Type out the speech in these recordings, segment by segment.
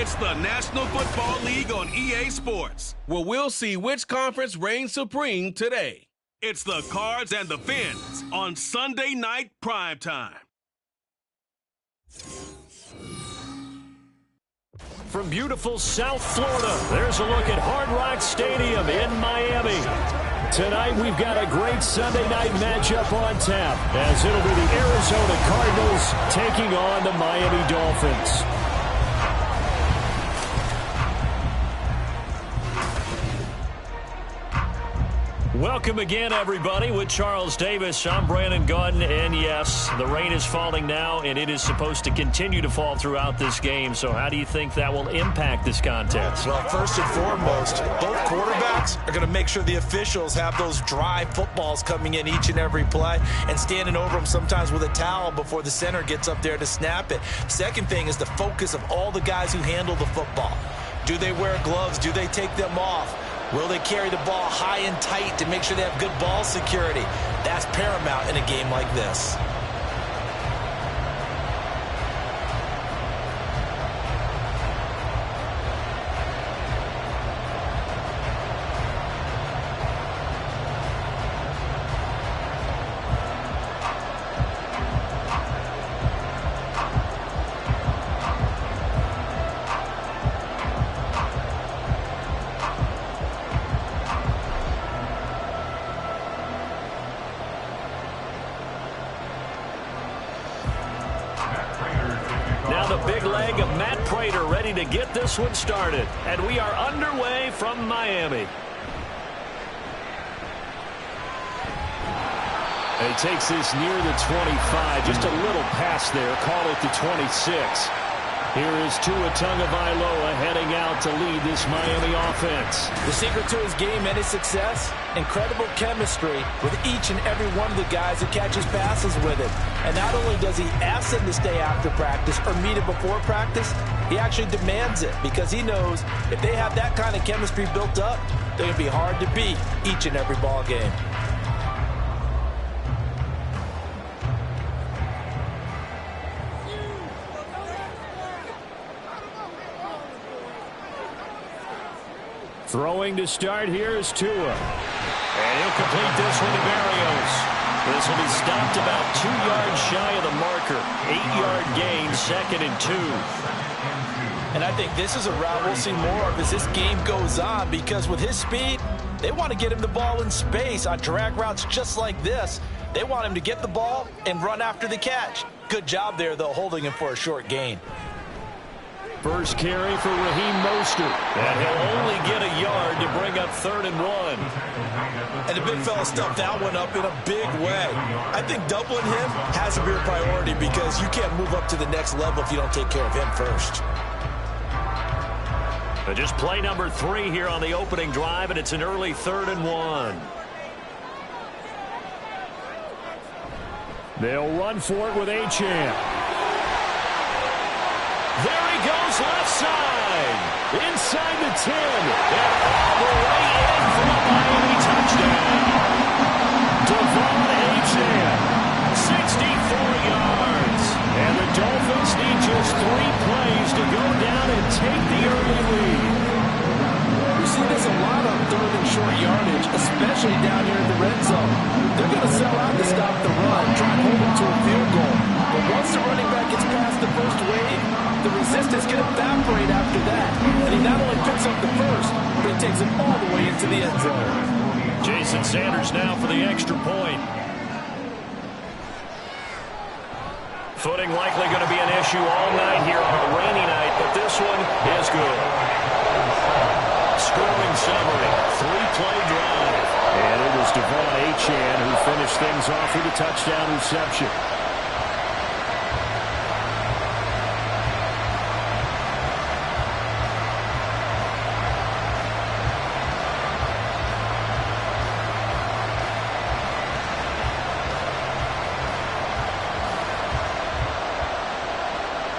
It's the National Football League on EA Sports, where we'll see which conference reigns supreme today. It's the Cards and the Fins on Sunday Night Primetime. From beautiful South Florida, there's a look at Hard Rock Stadium in Miami. Tonight, we've got a great Sunday night matchup on tap, as it'll be the Arizona Cardinals taking on the Miami Dolphins. Welcome again, everybody. With Charles Davis, I'm Brandon Gaudin, and yes, the rain is falling now, and it is supposed to continue to fall throughout this game. So how do you think that will impact this contest? Well, first and foremost, both quarterbacks are going to make sure the officials have those dry footballs coming in each and every play and standing over them sometimes with a towel before the center gets up there to snap it. Second thing is the focus of all the guys who handle the football. Do they wear gloves? Do they take them off? Will they carry the ball high and tight to make sure they have good ball security? That's paramount in a game like this. To get this one started, and we are underway from Miami. And he takes this near the 25, just a little past there, call it the 26. Here is Tua Tagovailoa heading out to lead this Miami offense. The secret to his game and his success, incredible chemistry with each and every one of the guys who catches passes with him. And not only does he ask them to stay after practice or meet it before practice, he actually demands it because he knows if they have that kind of chemistry built up, they're going to be hard to beat each and every ball game. Throwing to start here is Tua. And he'll complete this one to Berrios. This will be stopped about 2 yards shy of the marker. 8-yard gain, 2nd and 2. And I think this is a route we'll see more of as this game goes on, because with his speed, they want to get him the ball in space on drag routes just like this. They want him to get the ball and run after the catch. Good job there, though, holding him for a short gain. First carry for Raheem Mostert. And he'll only get a yard to bring up 3rd and 1. And the big fella stuffed that one up in a big way. I think doubling him has to be a priority because you can't move up to the next level if you don't take care of him first. But just play number 3 here on the opening drive, and it's an early 3rd and 1. They'll run for it with Achane. There he goes, left side. Inside the 10. And all the way in for a Miami touchdown. Devon Achane, 64 yards. And the Dolphins need just 3 plays to go down and take the early lead. We see this a lot on 3rd and short yardage, especially down here in the red zone. They're going to sell out to stop the run, try and hold them to a field goal. But once the running back gets past the first wave, the resistance can evaporate after that. And he not only picks up the first, but he takes it all the way into the end zone. Jason Sanders now for the extra point. Footing likely going to be an issue all night here on a rainy night, but this one is good. Scoring summary, 3-play drive. And it was Devon Achane who finished things off with a touchdown reception.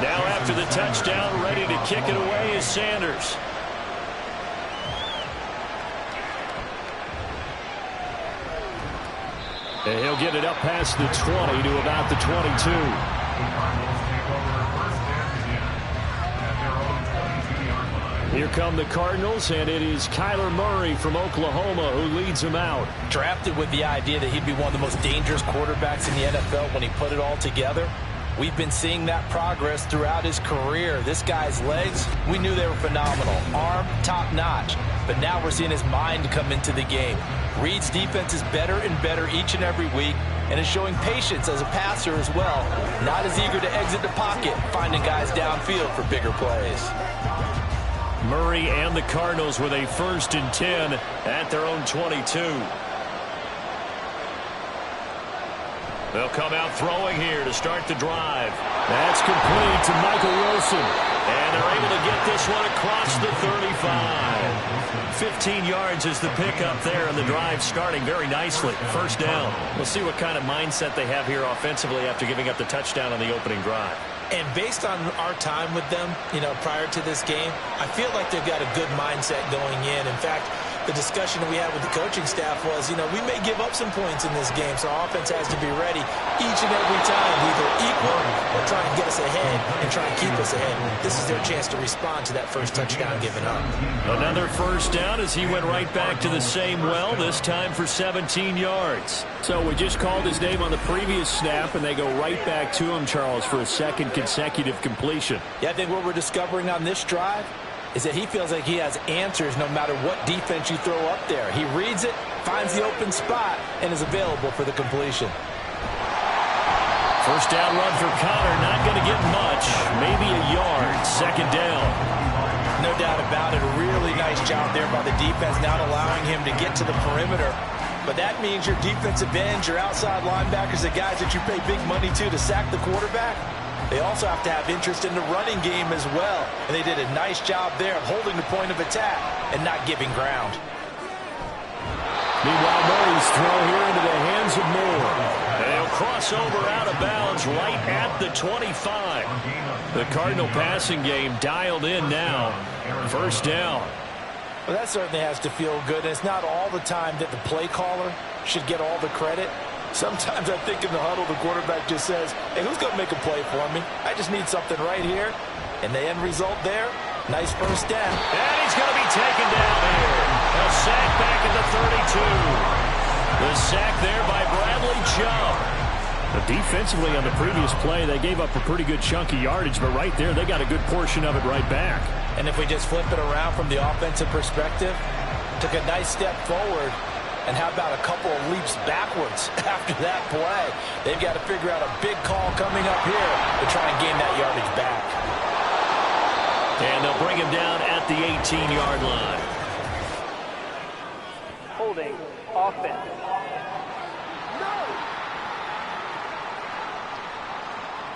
Now after the touchdown, ready to kick it away is Sanders. And he'll get it up past the 20 to about the 22. Here come the Cardinals, and it is Kyler Murray from Oklahoma who leads them out. Drafted with the idea that he'd be one of the most dangerous quarterbacks in the NFL when he put it all together. We've been seeing that progress throughout his career. This guy's legs, we knew they were phenomenal. Arm, top-notch. But now we're seeing his mind come into the game. Reed's defense is better and better each and every week, and is showing patience as a passer as well. Not as eager to exit the pocket, finding guys downfield for bigger plays. Murray and the Cardinals with a 1st and 10 at their own 22. They'll come out throwing here to start the drive. That's complete to Michael Wilson. And they're able to get this one across the 35. 15 yards is the pickup there, and the drive starting very nicely. 1st down. We'll see what kind of mindset they have here offensively after giving up the touchdown on the opening drive. And based on our time with them, prior to this game, I feel like they've got a good mindset going in. In fact, the discussion we had with the coaching staff was, we may give up some points in this game, so our offense has to be ready each and every time, either equal or try and get us ahead and try and keep us ahead. This is their chance to respond to that first touchdown given up. Another 1st down as he went right back to the same well, this time for 17 yards. So we just called his name on the previous snap, and they go right back to him, Charles, for a 2nd consecutive completion. Yeah, I think what we're discovering on this drive is that he feels like he has answers no matter what defense you throw up there. He reads it, finds the open spot, and is available for the completion. 1st down run for Connor, not going to get much, maybe a yard. 2nd down. No doubt about it, a really nice job there by the defense, not allowing him to get to the perimeter. But that means your defensive ends, your outside linebackers, the guys that you pay big money to sack the quarterback, they also have to have interest in the running game as well. And they did a nice job there of holding the point of attack and not giving ground. Meanwhile, Murray's throw here into the hands of Moore. And he'll cross over out of bounds right at the 25. The Cardinal passing game dialed in now. 1st down. Well, that certainly has to feel good. And it's not all the time that the play caller should get all the credit. Sometimes I think in the huddle, the quarterback just says, hey, who's going to make a play for me? I just need something right here. And the end result there, nice 1st down. And he's going to be taken down here. A sack back at the 32. The sack there by Bradley Chubb. Defensively on the previous play, they gave up a pretty good chunk of yardage, but right there, they got a good portion of it right back. And if we just flip it around from the offensive perspective, took a nice step forward. And how about a couple of leaps backwards after that play? They've got to figure out a big call coming up here to try and gain that yardage back. And they'll bring him down at the 18-yard line. Holding offense.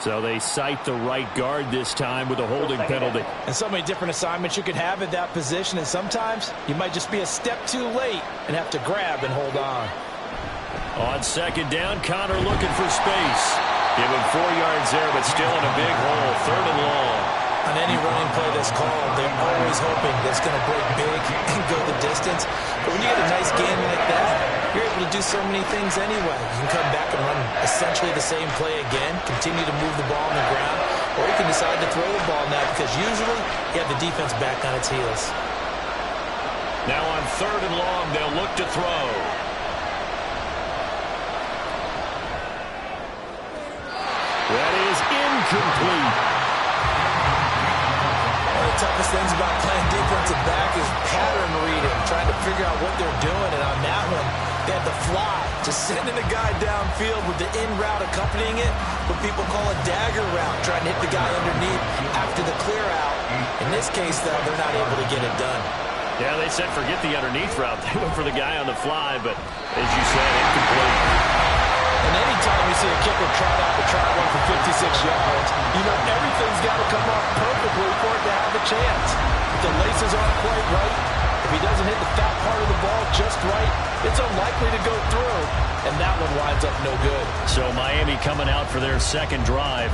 So they cite the right guard this time with a holding penalty. And so many different assignments you could have at that position, and sometimes you might just be a step too late and have to grab and hold on. On 2nd down, Connor looking for space. Give him 4 yards there, but still in a big hole. 3rd and long. On any running play that's called, they're always hoping that it's going to break big and go the distance. But when you get a nice gain like that, you're able to do so many things anyway. You can come back and run essentially the same play again, continue to move the ball on the ground, or you can decide to throw the ball now because usually you have the defense back on its heels. Now on 3rd and long, they'll look to throw. That is incomplete. One of the toughest things about playing defensive back is pattern reading, trying to figure out what they're doing. And on that one, they had the fly, just sending a guy downfield with the in route accompanying it, what people call a dagger route, trying to hit the guy underneath after the clear out. In this case, though, they're not able to get it done. Yeah, they said forget the underneath route. They went for the guy on the fly, but as you said, incomplete. And anytime you see a kicker trot out the try one for 56 yards, you know everything's got to come off perfectly for it to have a chance. If the laces aren't quite right, if he doesn't hit the fat part of the ball just right, it's unlikely to go through, and that one winds up no good. So Miami coming out for their 2nd drive.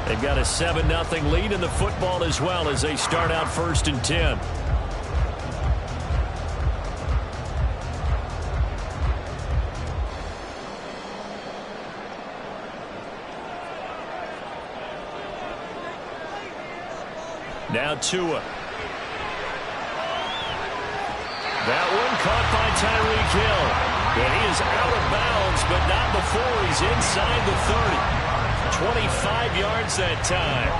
They've got a 7-0 lead in the football as well as they start out 1st and 10. Now Tua. That one caught by Tyreek Hill. And he is out of bounds, but not before he's inside the 30. 25 yards that time.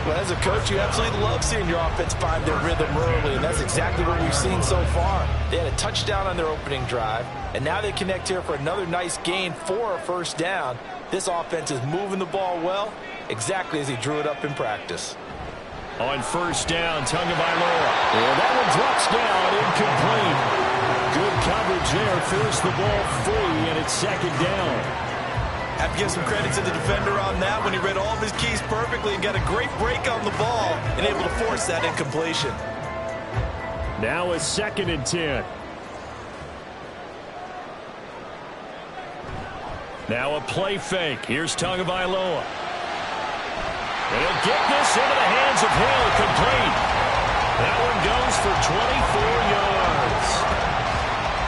Well, as a coach, you absolutely love seeing your offense find their rhythm early, and that's exactly what we've seen so far. They had a touchdown on their opening drive, and now they connect here for another nice gain for a first down. This offense is moving the ball well, exactly as he drew it up in practice. On first down, Tagovailoa. And that one drops down, incomplete. Good coverage there, forced the ball free, and it's second down. Have to give some credit to the defender on that when he read all of his keys perfectly and got a great break on the ball and able to force that incompletion. Now a 2nd and 10. Now a play fake. Here's Tagovailoa. And he'll get this into the hands of Hill, complete. That one goes for 24 yards.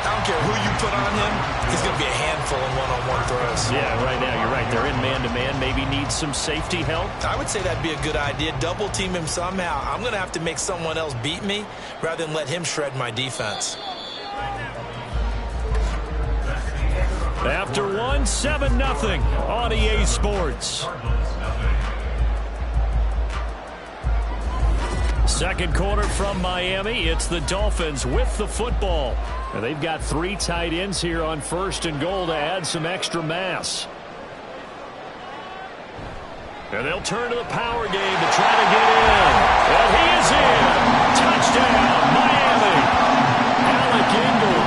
I don't care who you put on him, he's going to be a handful in one-on-one throws. Yeah, right now you're right. They're in man-to-man. Maybe needs some safety help. I would say that'd be a good idea. Double team him somehow. I'm going to have to make someone else beat me rather than let him shred my defense. After 7-0 on EA Sports. Second quarter from Miami. It's the Dolphins with the football. And they've got 3 tight ends here on 1st and goal to add some extra mass. And they'll turn to the power game to try to get in. And he is in. Touchdown, Miami. Alec Ingold,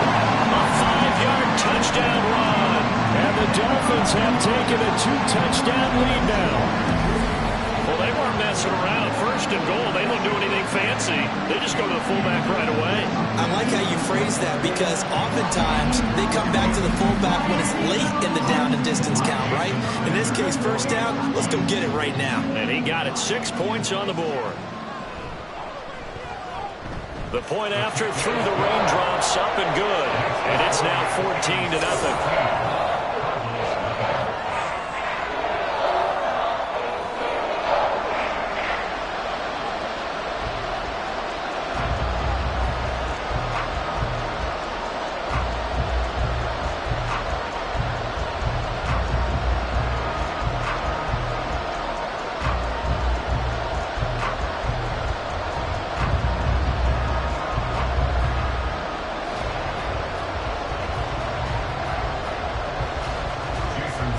a 5-yard touchdown run. And the Dolphins have taken a 2-touchdown lead now. Well, they weren't messing around. 1st and goal, they don't do anything fancy. They just go to the fullback right away. I like how you phrase that because oftentimes they come back to the fullback when it's late in the down and distance count, right? In this case, first down, let's go get it right now. And he got it. 6 points on the board. The point after through the raindrops, up and good. And it's now 14-0.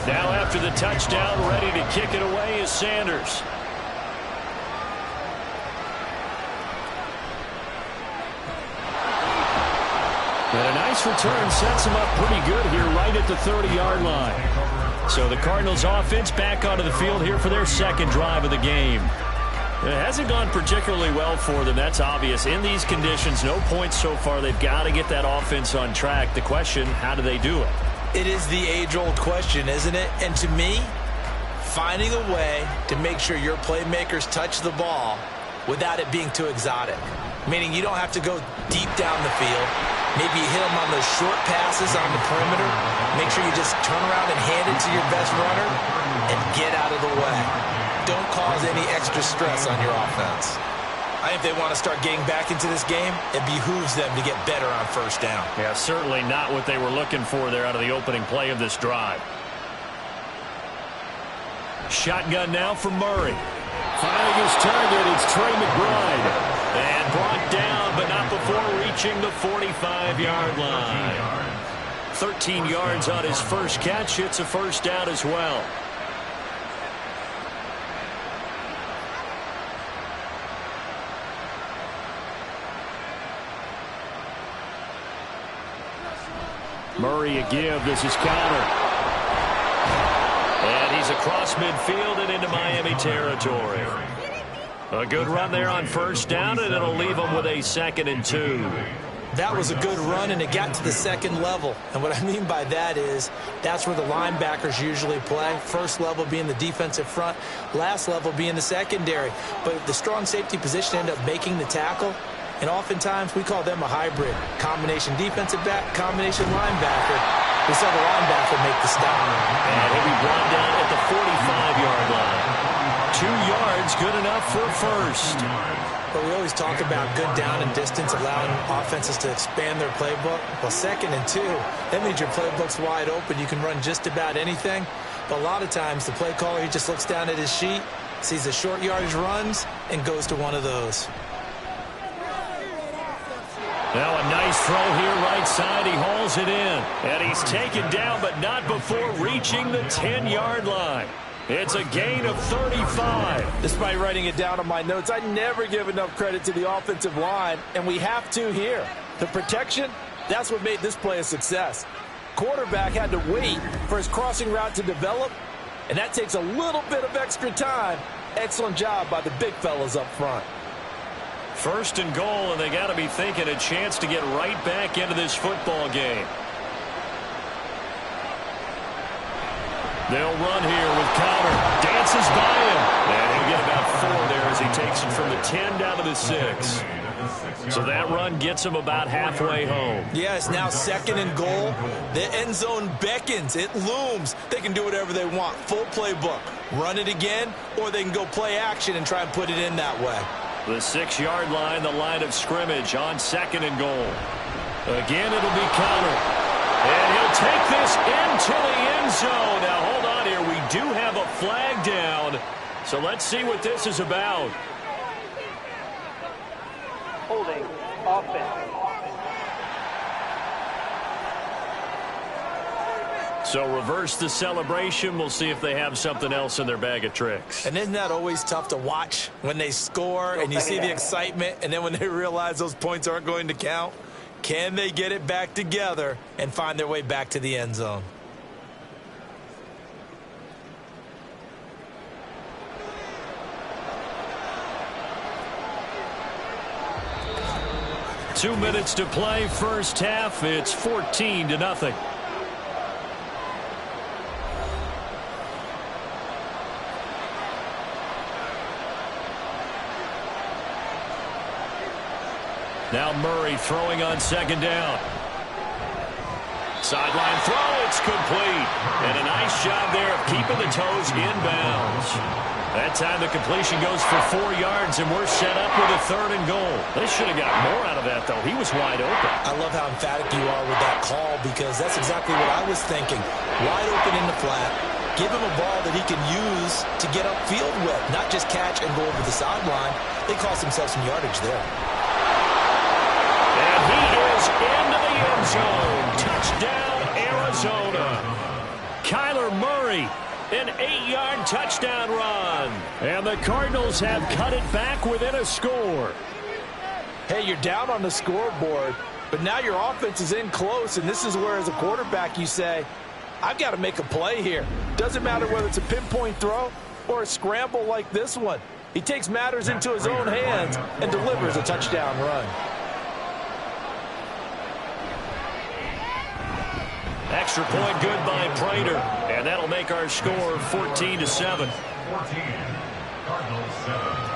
Now after the touchdown, ready to kick it away is Sanders. And a nice return sets him up pretty good here right at the 30-yard line. So the Cardinals offense back onto the field here for their 2nd drive of the game. It hasn't gone particularly well for them. That's obvious. In these conditions, no points so far. They've got to get that offense on track. The question, how do they do it? It is the age-old question, isn't it? And to me, finding a way to make sure your playmakers touch the ball without it being too exotic. Meaning you don't have to go deep down the field. Maybe you hit them on those short passes on the perimeter. Make sure you just turn around and hand it to your best runner and get out of the way. Don't cause any extra stress on your offense. I think if they want to start getting back into this game, it behooves them to get better on first down. Yeah, certainly not what they were looking for there out of the opening play of this drive. Shotgun now for Murray. Finding his target, it's Trey McBride. And brought down, but not before reaching the 45-yard line. 13 yards on his first catch. It's a first down as well. Murray a give. This is counter. And he's across midfield and into Miami territory. A good run there on first down, and it'll leave them with a 2nd and 2. That was a good run, and it got to the 2nd level. And what I mean by that is that's where the linebackers usually play. First level being the defensive front, last level being the secondary. But the strong safety position ended up making the tackle. And oftentimes we call them a hybrid. Combination defensive back, combination linebacker. We saw the linebacker make the stop. And he'll be brought down at the 45-yard line. 2 yards, good enough for a first. But we always talk about good down and distance, allowing offenses to expand their playbook. Well, 2nd and 2, that means your playbook's wide open. You can run just about anything. But a lot of times, the play caller, he just looks down at his sheet, sees the short yardage runs, and goes to one of those. Now a nice throw here right side. He hauls it in. And he's taken down, but not before reaching the 10-yard line. It's a gain of 35. Despite writing it down on my notes, I never give enough credit to the offensive line, and we have to here. The protection, that's what made this play a success. Quarterback had to wait for his crossing route to develop, and that takes a little bit of extra time. Excellent job by the big fellas up front. 1st and goal, and they got to be thinking a chance to get right back into this football game. They'll run here with Connor. Dances by him. And he'll get about 4 there as he takes it from the 10 down to the 6. So that run gets him about halfway home. Yes, now 2nd and goal. The end zone beckons. It looms. They can do whatever they want. Full playbook. Run it again, or they can go play action and try and put it in that way. The 6-yard line, the line of scrimmage on 2nd and goal. Again, it'll be Connor. And he'll take this into the end zone. Now, hold on here. We do have a flag down. So let's see what this is about. Holding offense. So reverse the celebration. We'll see if they have something else in their bag of tricks. And isn't that always tough to watch when they score and you see the excitement, and then when they realize those points aren't going to count? Can they get it back together and find their way back to the end zone? Two minutes to play, first half. It's 14-0. Now Murray throwing on 2nd down. Sideline throw, it's complete. And a nice job there of keeping the toes inbounds. That time the completion goes for 4 yards, and we're set up with a 3rd and goal. They should have got more out of that, though. He was wide open. I love how emphatic you are with that call, because that's exactly what I was thinking. Wide open in the flat. Give him a ball that he can use to get upfield with, not just catch and go over the sideline. They cost themselves some yardage there. And he is into the end zone. Touchdown, Arizona. Kyler Murray, an 8-yard touchdown run. And the Cardinals have cut it back within a score. Hey, you're down on the scoreboard, but now your offense is in close, and this is where, as a quarterback, you say, I've got to make a play here. Doesn't matter whether it's a pinpoint throw or a scramble like this one. He takes matters into his own hands and delivers a touchdown run. Extra point good by Prater, and that'll make our score 14-7. 14, Cardinals 7.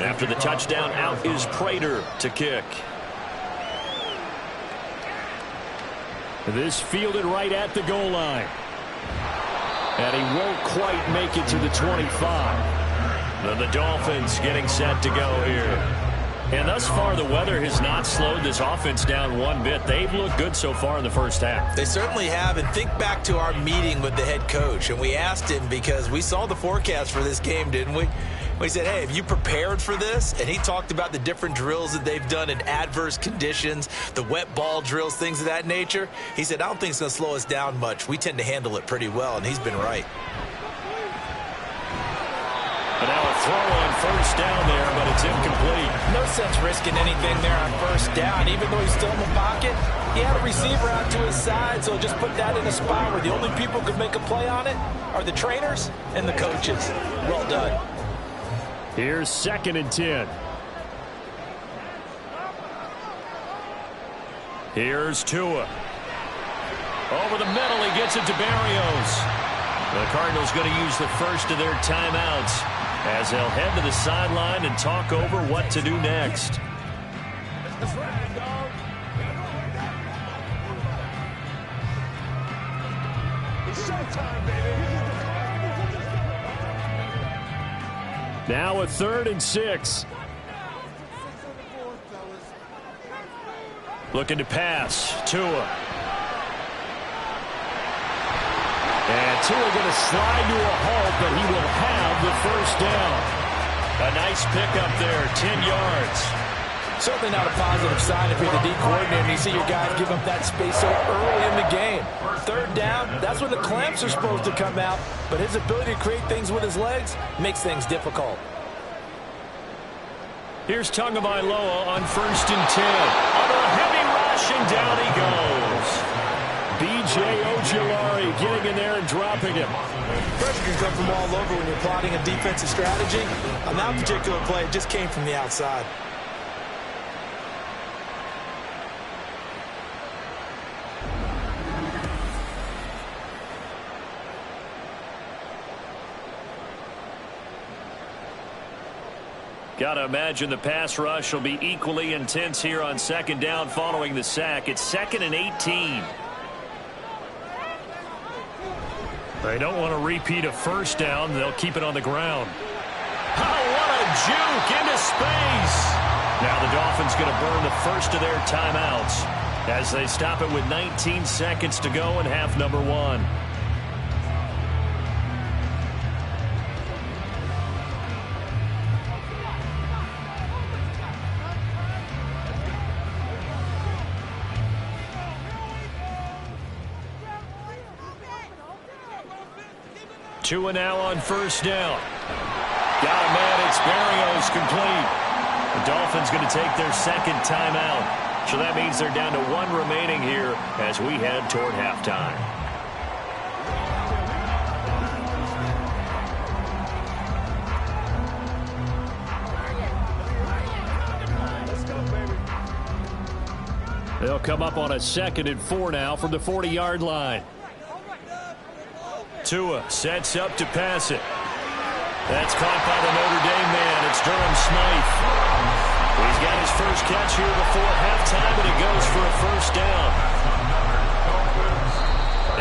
After the touchdown, out is Prater to kick. This fielded right at the goal line. And he won't quite make it to the 25. Then the Dolphins getting set to go here. And thus far, the weather has not slowed this offense down one bit. They've looked good so far in the first half. They certainly have, and think back to our meeting with the head coach, and we asked him, because we saw the forecast for this game, didn't we? We said, hey, have you prepared for this? And he talked about the different drills that they've done in adverse conditions, the wet ball drills, things of that nature. He said, I don't think it's going to slow us down much. We tend to handle it pretty well, and he's been right. But now a throw on first down there, but it's incomplete. No sense risking anything there on first down. Even though he's still in the pocket, he had a receiver out to his side, so just put that in a spot where the only people who could make a play on it are the trainers and the coaches. Well done. Here's 2nd and 10. Here's Tua. Over the middle, he gets it to Berrios. The Cardinals going to use the first of their timeouts as they'll head to the sideline and talk over what to do next. Now a 3rd and 6. Looking to pass. Tua. And Tua going to slide to a halt, but he will have the first down. A nice pickup there, 10 yards. Certainly not a positive sign if you're the D coordinator and you see your guys give up that space so early in the game. 3rd down, that's when the clamps are supposed to come out, but his ability to create things with his legs makes things difficult. Here's Tagovailoa on 1st and 10. Under a heavy rush, and down he goes. B.J. Ojulari getting in there and dropping him. Pressure can come from all over when you're plotting a defensive strategy. On that particular play, it just came from the outside. Got to imagine the pass rush will be equally intense here on 2nd down following the sack. It's 2nd and 18. They don't want to repeat a 1st down. They'll keep it on the ground. Oh, what a juke into space. Now the Dolphins going to burn the first of their timeouts as they stop it with 19 seconds to go in half number 1. Tua now on 1st down. Got a man, it's Berrios complete. The Dolphins going to take their 2nd timeout. So that means they're down to 1 remaining here as we head toward halftime. They'll come up on a 2nd and 4 now from the 40-yard line. Tua sets up to pass it. That's caught by the Notre Dame man. It's Durham Smythe. He's got his first catch here before halftime, and he goes for a 1st down.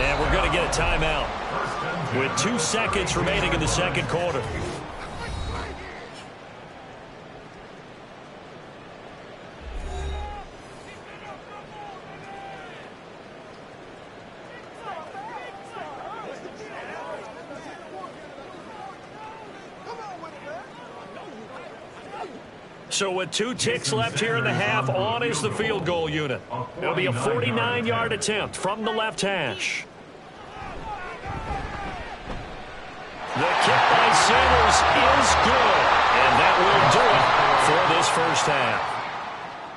And we're going to get a timeout with 2 seconds remaining in the 2nd quarter. So with 2 ticks left here in the half, on is the field goal unit. It'll be a 49-yard attempt from the left hash. The kick by Sanders is good, and that will do it for this first half.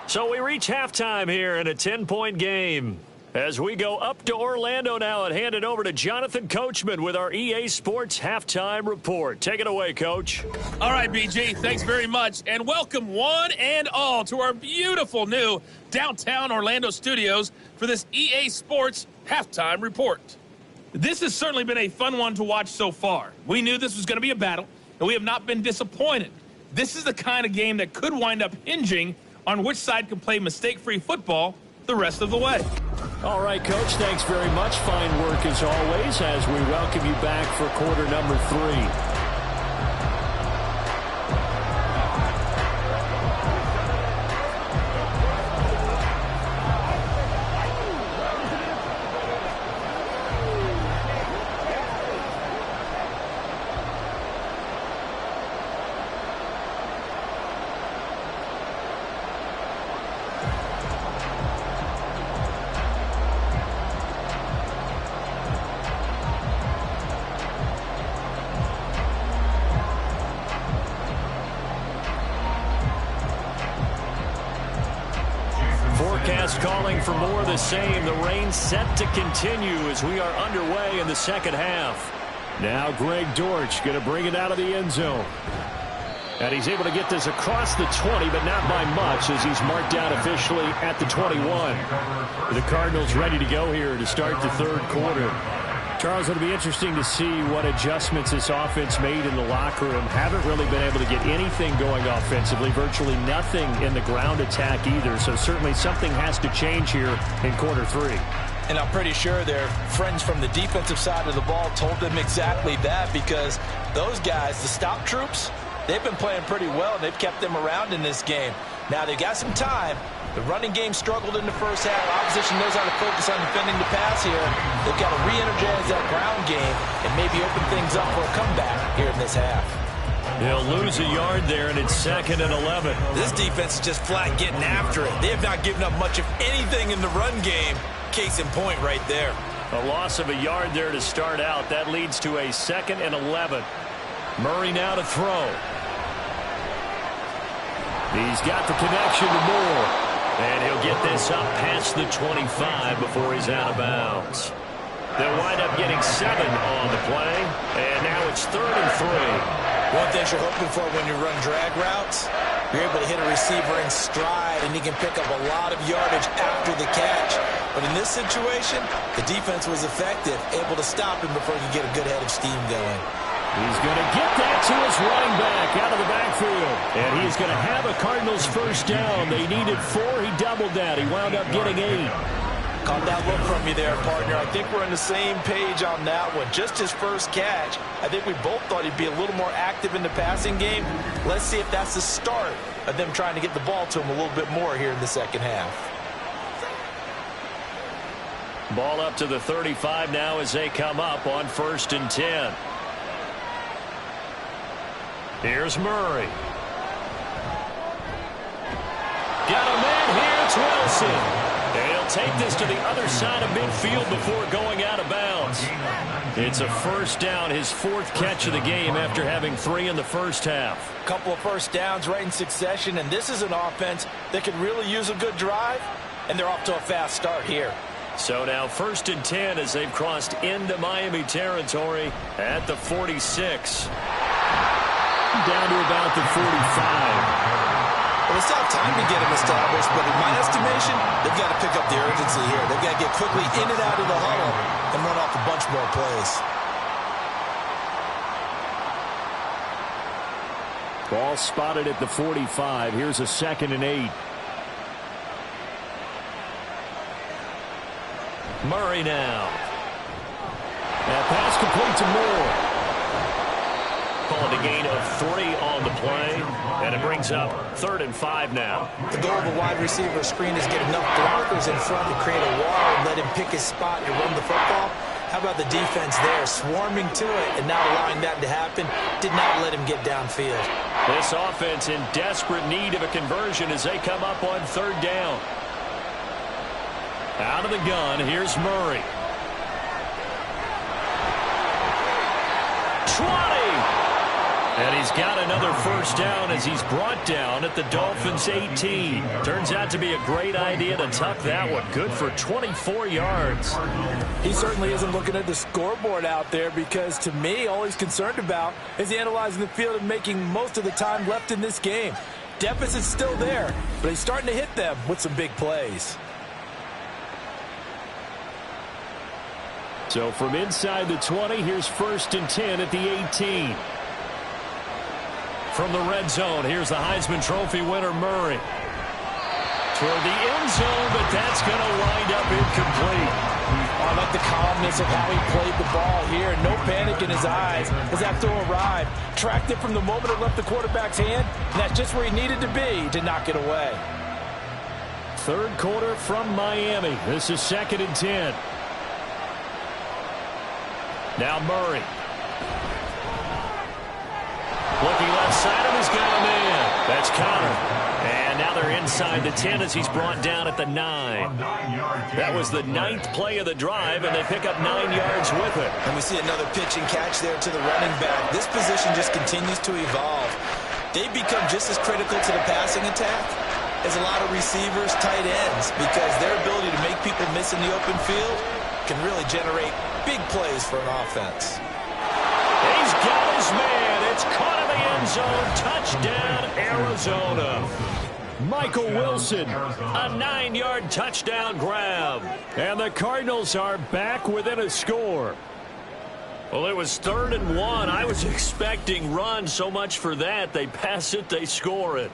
So we reach halftime here in a 10-point game. As we go up to Orlando now and hand it over to Jonathan Coachman with our EA Sports Halftime Report. Take it away, Coach. All right, BG, thanks very much. And welcome one and all to our beautiful new downtown Orlando studios for this EA Sports Halftime Report. This has certainly been a fun one to watch so far. We knew this was going to be a battle, and we have not been disappointed. This is the kind of game that could wind up hinging on which side can play mistake-free football the rest of the way. All right, Coach, thanks very much. Fine work as always as we welcome you back for quarter number 3. Calling for more of the same. The rain set to continue as we are underway in the second half. Now Greg Dortch going to bring it out of the end zone. And he's able to get this across the 20, but not by much, as he's marked down officially at the 21. The Cardinals ready to go here to start the third quarter. Charles, it'll be interesting to see what adjustments this offense made in the locker room. Haven't really been able to get anything going offensively, virtually nothing in the ground attack either. So certainly something has to change here in quarter three. And I'm pretty sure their friends from the defensive side of the ball told them exactly that, because those guys, the stop troops, they've been playing pretty well. They've kept them around in this game. Now they've got some time. The running game struggled in the first half. Opposition knows how to focus on defending the pass here. They've got to re-energize that ground game and maybe open things up for a comeback here in this half. They'll lose a yard there, and it's 2nd and 11. This defense is just flat getting after it. They have not given up much of anything in the run game. Case in point right there. A loss of a yard there to start out. That leads to a 2nd and 11. Murray now to throw. He's got the connection to Moore. And he'll get this up past the 25 before he's out of bounds. They'll wind up getting 7 on the play. And now it's 3rd and 3. One thing you're hoping for when you run drag routes, you're able to hit a receiver in stride, and he can pick up a lot of yardage after the catch. But in this situation, the defense was effective, able to stop him before he could get a good head of steam going. He's going to get that to his running back out of the backfield. And he's going to have a Cardinals first down. They needed 4. He doubled that. He wound up getting 8. Caught that look from you there, partner. I think we're on the same page on that one. Just his first catch. I think we both thought he'd be a little more active in the passing game. Let's see if that's the start of them trying to get the ball to him a little bit more here in the second half. Ball up to the 35 now as they come up on 1st and 10. Here's Murray. Got a man here. It's Wilson. And he'll take this to the other side of midfield before going out of bounds. It's a first down, his 4th catch of the game after having 3 in the first half. A couple of first downs right in succession, and this is an offense that could really use a good drive, and they're off to a fast start here. So now 1st and 10 as they've crossed into Miami territory at the 46. Down to about the 45. Well, they still have time to get him established, but in my estimation, they've got to pick up the urgency here. They've got to get quickly in and out of the huddle and run off a bunch more plays. Ball spotted at the 45. Here's a 2nd and 8. Murray now. That pass complete to Moore. Calling a gain of 3 on the play, and it brings up 3rd and 5 now. The goal of a wide receiver screen is get enough blockers in front to create a wall and let him pick his spot and run the football. How about the defense there, swarming to it and not allowing that to happen? Did not let him get downfield. This offense in desperate need of a conversion as they come up on 3rd down. Out of the gun, here's Murray. 20! And he's got another first down as he's brought down at the Dolphins' 18. Turns out to be a great idea to tuck that one. Good for 24 yards. He certainly isn't looking at the scoreboard out there, because to me, all he's concerned about is analyzing the field and making most of the time left in this game. Deficit's still there, but he's starting to hit them with some big plays. So from inside the 20, here's 1st and 10 at the 18. From the red zone, here's the Heisman Trophy winner, Murray. Toward the end zone, but that's going to wind up incomplete. I like the calmness of how he played the ball here. No panic in his eyes as that throw arrived. Tracked it from the moment it left the quarterback's hand, and that's just where he needed to be to knock it away. 3rd quarter from Miami. This is 2nd and 10. Now Murray. Looking left side of his got a man. That's Connor. And now they're inside the 10 as he's brought down at the 9. That was the 9th play of the drive, and they pick up 9 yards with it. And we see another pitch and catch there to the running back. This position just continues to evolve. They've become just as critical to the passing attack as a lot of receivers, tight ends, because their ability to make people miss in the open field can really generate big plays for an offense. He's got his man. It's caught in the end zone. Touchdown, Arizona. Michael Wilson, a 9-yard touchdown grab. And the Cardinals are back within a score. Well, it was 3rd and 1. I was expecting run. So much for that. They pass it, they score it.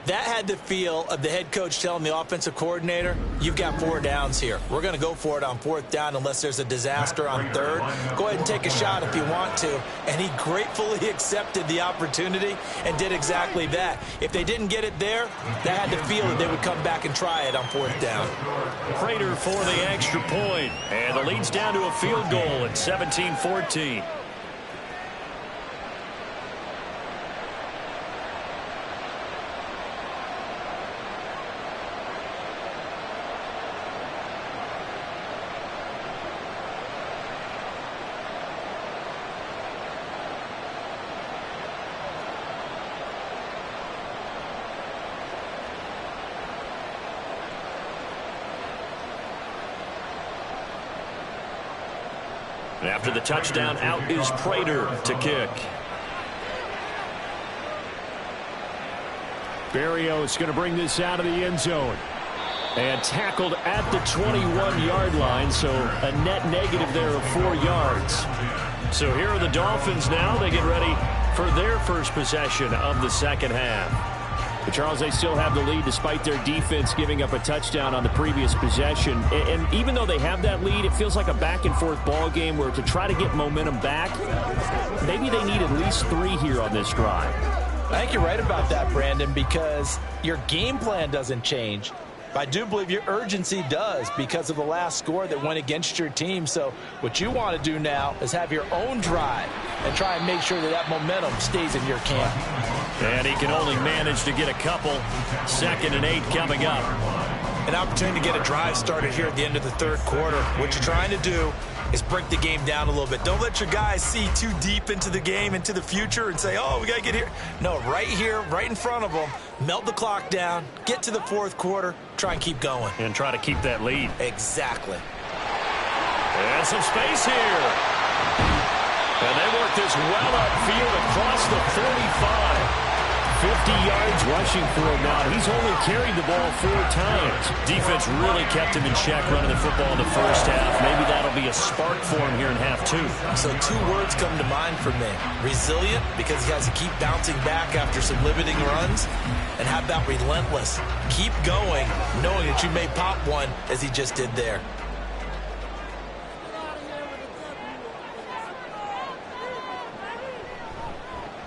That had the feel of the head coach telling the offensive coordinator, you've got 4 downs here. We're going to go for it on 4th down unless there's a disaster on 3rd. Go ahead and take a shot if you want to. And he gratefully accepted the opportunity and did exactly that. If they didn't get it there, that had the feel that they would come back and try it on 4th down. Prater for the extra point. And the lead's down to a field goal at 17-14. And after the touchdown, out is Prater to kick. Berrios going to bring this out of the end zone. And tackled at the 21-yard line, so a net negative there of 4 yards. So here are the Dolphins now. They get ready for their first possession of the second half. But Charles, they still have the lead despite their defense giving up a touchdown on the previous possession. And even though they have that lead, it feels like a back-and-forth ball game where to try to get momentum back, maybe they need at least 3 here on this drive. I think you're right about that, Brandon, because your game plan doesn't change. But I do believe your urgency does because of the last score that went against your team. So what you want to do now is have your own drive and try and make sure that that momentum stays in your camp. And he can only manage to get a couple. 2nd and 8 coming up. An opportunity to get a drive started here at the end of the 3rd quarter. What you're trying to do is break the game down a little bit. Don't let your guys see too deep into the game, into the future, and say, oh, we got to get here. No, right here, right in front of them, melt the clock down, get to the 4th quarter, try and keep going. And try to keep that lead. Exactly. And some space here. And they work this well upfield across the 45. 50 yards rushing for him now. He's only carried the ball 4 times. Defense really kept him in check running the football in the first half. Maybe that'll be a spark for him here in half 2. So 2 words come to mind for me. Resilient, because he has to keep bouncing back after some limiting runs. And how about relentless? Keep going, knowing that you may pop one as he just did there.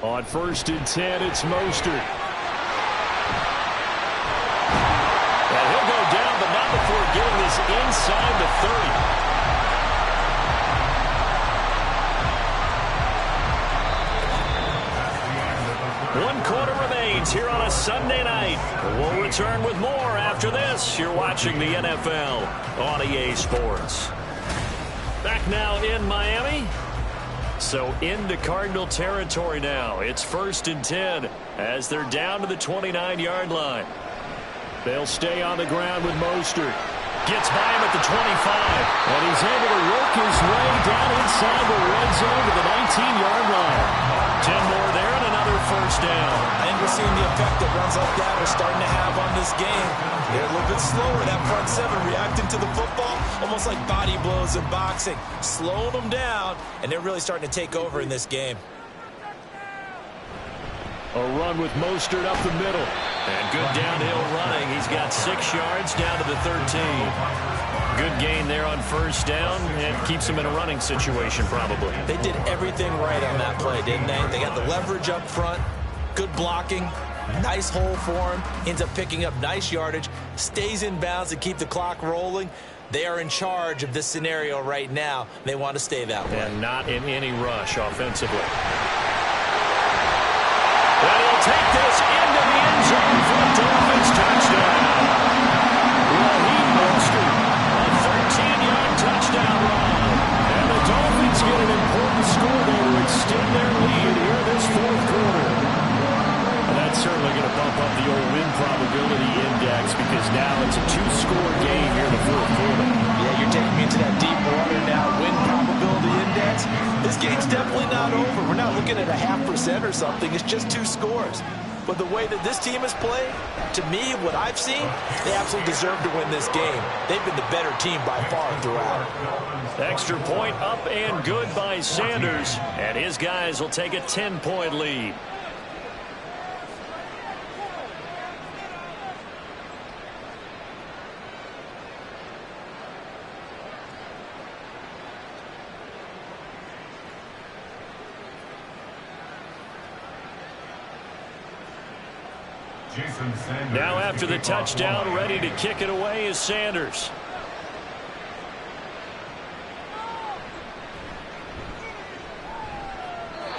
On 1st and 10, it's Mostert. And he'll go down, but not before getting this inside the 30. 1 quarter remains here on a Sunday night. We'll return with more after this. You're watching the NFL on EA Sports. Back now in Miami. So into Cardinal territory now. It's 1st and 10 as they're down to the 29-yard line. They'll stay on the ground with Mostert. Gets by him at the 25. And he's able to work his way down inside the red zone to the 19-yard line. 10 more there and another 1st down. I think we're seeing the effect that runs like that are starting to have on this game. They're a little bit slower, that front 7, reacting to the football, almost like body blows in boxing. Slowing them down, and they're really starting to take over in this game. A run with Mostert up the middle. And good downhill running. He's got 6 yards down to the 13. Good gain there on 1st down, and keeps him in a running situation probably. They did everything right on that play, didn't they? They got the leverage up front, good blocking, nice hole for him, ends up picking up nice yardage, stays in bounds to keep the clock rolling. They are in charge of this scenario right now. They want to stay that way. And not in any rush offensively. And he'll take this into the end zone for a Dolphins touchdown. Raheem Mostert, a 13-yard touchdown run. And the Dolphins get an important score there to extend their lead here this 4th quarter. And that's certainly going to bump up the old win probability index because now it's a 2-score game here in the 4th quarter. Yeah, you're taking me into that deep water now. Win probability index. This game's definitely not over. We're not looking at a 0.5% or something. It's just 2 scores. But the way that this team has played, to me, what I've seen, they absolutely deserve to win this game. They've been the better team by far throughout. Extra point up and good by Sanders. And his guys will take a 10-point lead. Now after the touchdown, ready to kick it away is Sanders.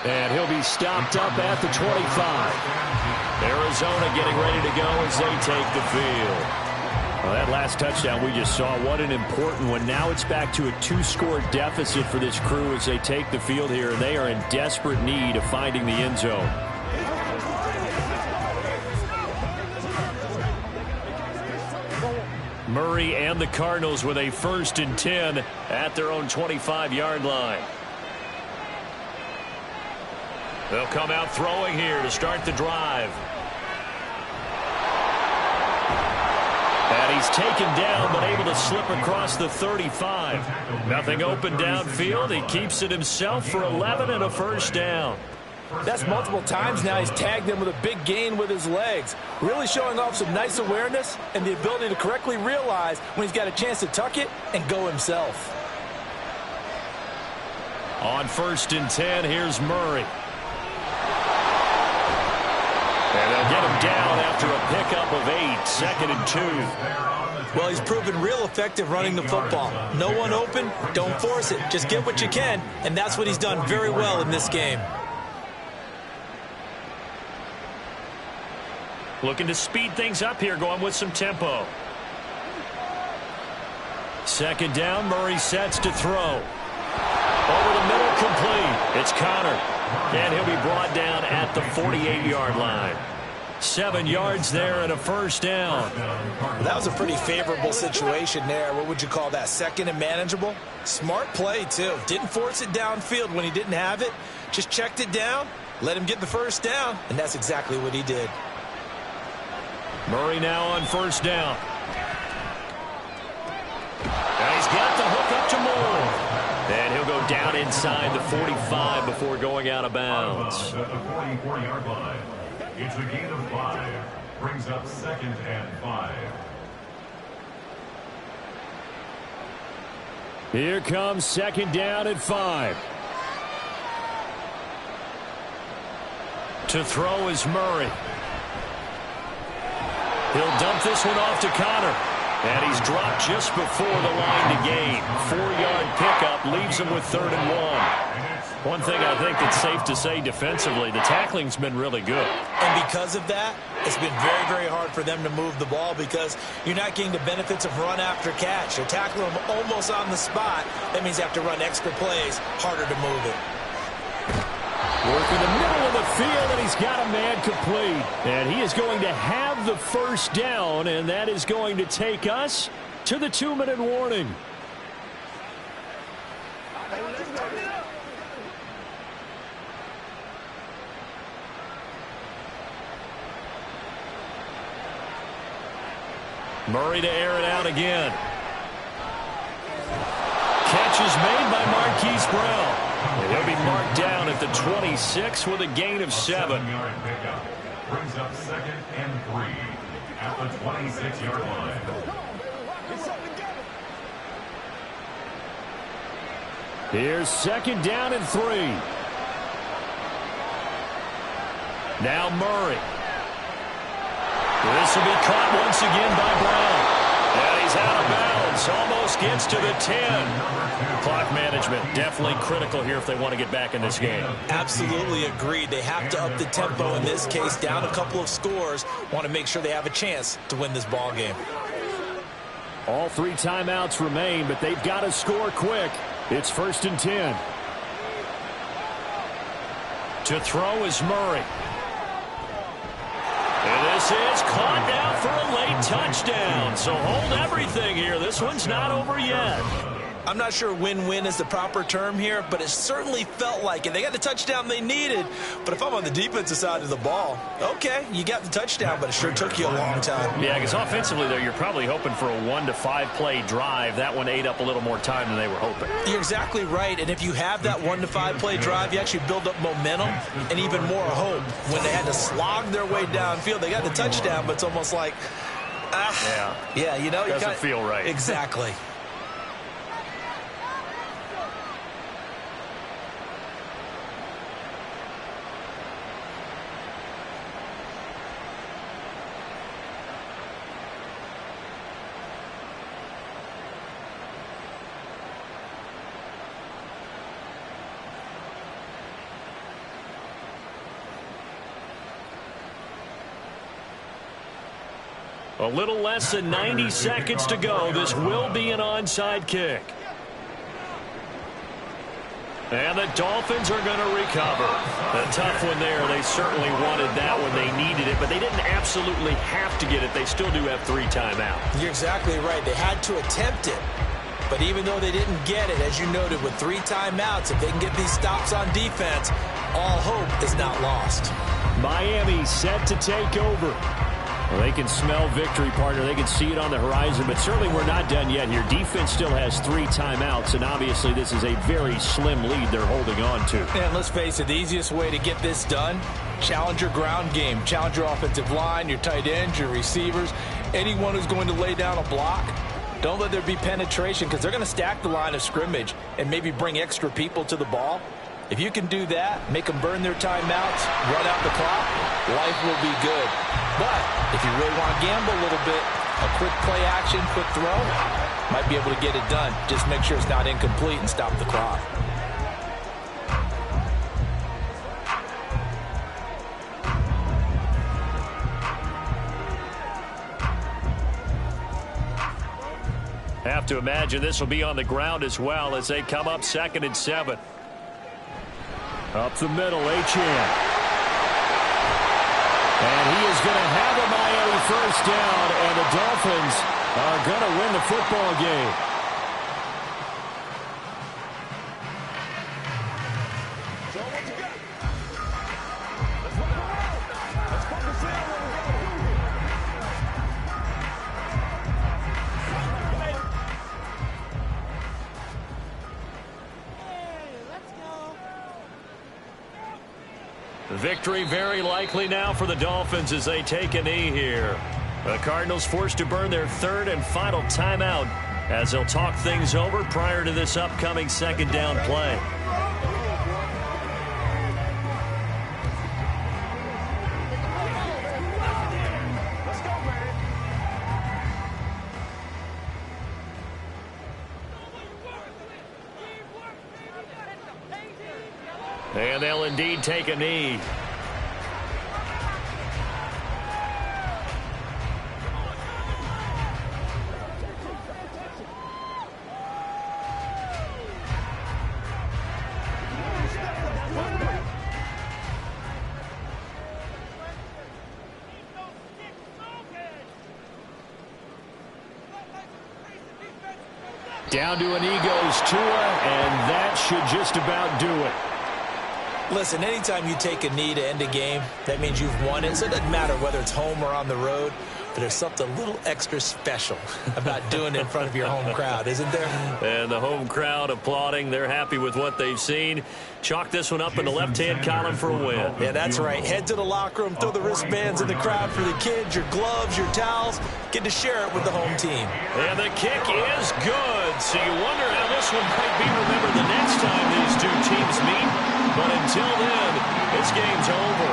And he'll be stopped up at the 25. Arizona getting ready to go as they take the field. Well, that last touchdown we just saw, what an important one. Now it's back to a 2-score deficit for this crew as they take the field here. They are in desperate need of finding the end zone. Murray and the Cardinals with a 1st and 10 at their own 25-yard line. They'll come out throwing here to start the drive. And he's taken down but able to slip across the 35. Nothing open downfield. He keeps it himself for 11 and a 1st down. That's multiple times now he's tagged him with a big gain with his legs. Really showing off some nice awareness and the ability to correctly realize when he's got a chance to tuck it and go himself. On 1st and 10, here's Murray. And they'll get him down after a pickup of 8, 2nd and 2. Well, he's proven real effective running the football. No one open, don't force it. Just get what you can, and that's what he's done very well in this game. Looking to speed things up here, going with some tempo. 2nd down, Murray sets to throw. Over the middle, complete. It's Connor. And he'll be brought down at the 48-yard line. 7 yards there and a 1st down. That was a pretty favorable situation there. What would you call that? 2nd and manageable? Smart play, too. Didn't force it downfield when he didn't have it. Just checked it down, let him get the 1st down, and that's exactly what he did. Murray now on 1st down. And he's got the hook up to Moore. And he'll go down inside the 45 before going out of bounds. At the 44-yard line. It's a gain of 5. Brings up 2nd and 5. Here comes 2nd down at 5. To throw is Murray. He'll dump this one off to Connor. And he's dropped just before the line to gain. 4-yard pickup leaves him with 3rd and 1. One thing I think that's safe to say defensively, the tackling's been really good. And because of that, it's been very, very hard for them to move the ball because you're not getting the benefits of run after catch. They're tackling them almost on the spot. That means they have to run extra plays, harder to move it. Working the middle of the field, and he's got a man complete. And he is going to have the 1st down, and that is going to take us to the 2-minute warning. Murray to air it out again. Catch is made by Marquise Brown. And he'll be marked down at the 26 with a gain of 7. Brings up 2nd and 3 at the 26-yard line. Here's 2nd down and 3. Now Murray. This will be caught once again by Brown. And he's out of bounds. Almost gets to the 10. Clock management definitely critical here if they want to get back in this game. Absolutely agreed. They have to up the tempo in this case. Down a couple of scores. Want to make sure they have a chance to win this ball game. All 3 timeouts remain, but they've got to score quick. It's 1st and 10. To throw is Murray. And this is caught now for a late touchdown. So hold everything here. This one's not over yet. I'm not sure win-win is the proper term here, but it certainly felt like it. They got the touchdown they needed, but if I'm on the defensive side of the ball, okay, you got the touchdown, but it sure took you a long time. Yeah, because offensively, though, you're probably hoping for a 1 to 5 play drive. That one ate up a little more time than they were hoping. You're exactly right, and if you have that 1 to 5 play drive, you actually build up momentum and even more hope. When they had to slog their way downfield, they got the touchdown, but it's almost like, yeah, you know, doesn't feel right. Exactly. A little less than 90 seconds to go. This will be an onside kick. And the Dolphins are going to recover. A tough one there. They certainly wanted that when they needed it, but they didn't absolutely have to get it. They still do have 3 timeouts. You're exactly right. They had to attempt it. But even though they didn't get it, as you noted, with 3 timeouts, if they can get these stops on defense, all hope is not lost. Miami set to take over. Well, they can smell victory, partner. They can see it on the horizon, but certainly we're not done yet here. Defense still has 3 timeouts, and obviously this is a very slim lead they're holding on to. And let's face it, the easiest way to get this done, challenge your ground game. Challenge your offensive line, your tight ends, your receivers, anyone who's going to lay down a block. Don't let there be penetration because they're going to stack the line of scrimmage and maybe bring extra people to the ball. If you can do that, make them burn their timeouts, run out the clock, life will be good. But if you really want to gamble a little bit, a quick play action, quick throw, might be able to get it done. Just make sure it's not incomplete and stop the clock. Have to imagine this will be on the ground as well as they come up 2nd and 7. Up the middle, Achane. And he is going to have a Miami first down, and the Dolphins are going to win the football game. Victory very likely now for the Dolphins as they take a knee here. The Cardinals forced to burn their 3rd and final timeout as they'll talk things over prior to this upcoming 2nd down play. And they'll indeed take a knee. Down to a knee goes Tua, and that should just about do it. Listen, anytime you take a knee to end a game, that means you've won it. So it doesn't matter whether it's home or on the road, but there's something a little extra special about doing it in front of your home crowd, isn't there? And the home crowd applauding. They're happy with what they've seen. Chalk this one up in the left-hand column for a win. Yeah, that's right. Head to the locker room, throw the wristbands in the crowd for the kids, your gloves, your towels. Get to share it with the home team. And the kick is good. So you wonder how this one might be remembered the next time these two teams meet. But until then, this game's over.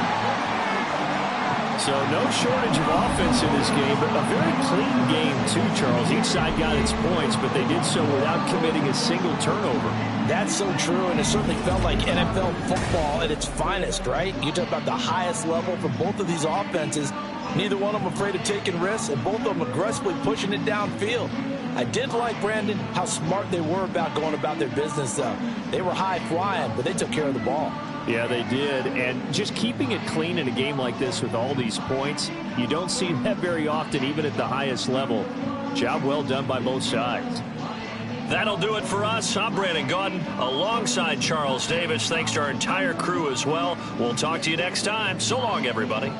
So no shortage of offense in this game, but a very clean game too, Charles. Each side got its points, but they did so without committing a single turnover. That's so true, and it certainly felt like NFL football at its finest, right? You talk about the highest level for both of these offenses. Neither one of them afraid of taking risks, and both of them aggressively pushing it downfield. I did like, Brandon, how smart they were about going about their business, though. They were high-flying, but they took care of the ball. Yeah, they did. And just keeping it clean in a game like this with all these points, you don't see that very often, even at the highest level. Job well done by both sides. That'll do it for us. I'm Brandon Gaudin alongside Charles Davis. Thanks to our entire crew as well. We'll talk to you next time. So long, everybody.